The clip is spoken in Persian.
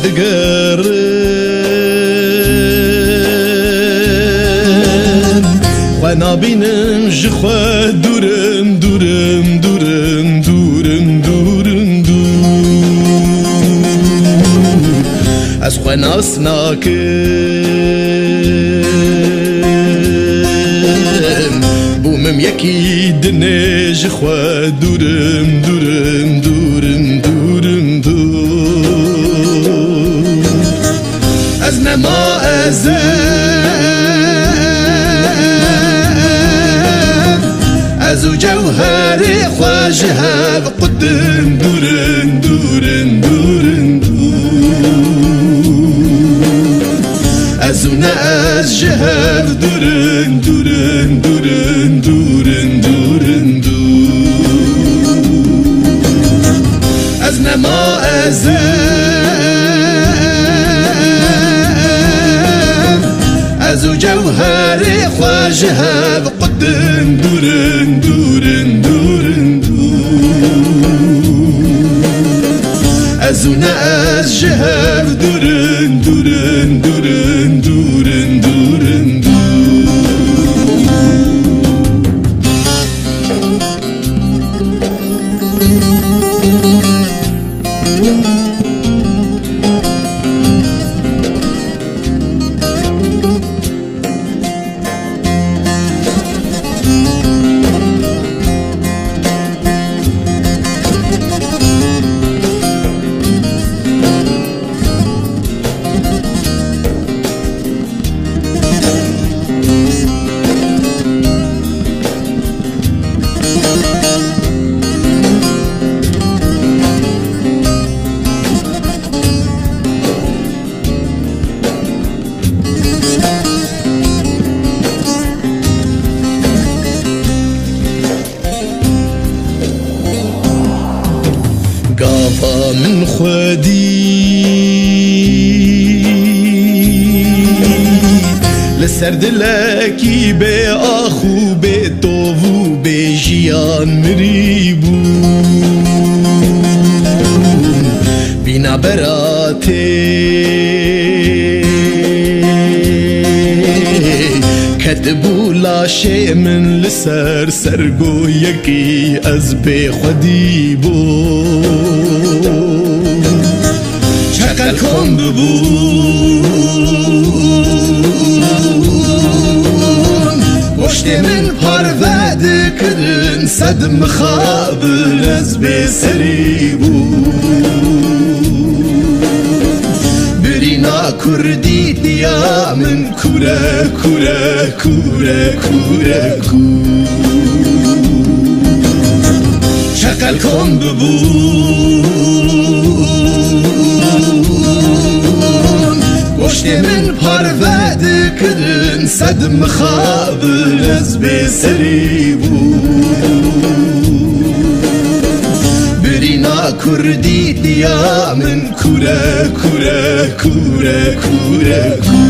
دگرم خو نبینم جخوا دورم دورم دورم دورم دورم دور از خو ناس ناکم بومم یکی دنه جخوا دورم دورم دورم دورم دور از نما ازو جوهر خواجه قدم دورن دورن دورن دور ازو ناز جهر دورن دورن دورن دورن دورن دور از نما ازو جوهر خواجه قدم دورن دورن دورن دور ازو ناز جهر دورن دورن دورن دورن دورن دور قافا من خودي لسر دلكي بي اخو بي طوفو بي جيان مريبون بينا براتي كتبو لاشي من لسر سرقو يكي از بي خودي بون شكل كون ببون وشت من پرود کرن صد مخابر از بي سري بون برينا كردي ديا من كورا كورا كورا كورا كورا شكل كون ببون وشت من پرود کرن صد مخابر از بي سري بون برينا كردي ديا من كورا كورا كورا كورا كورا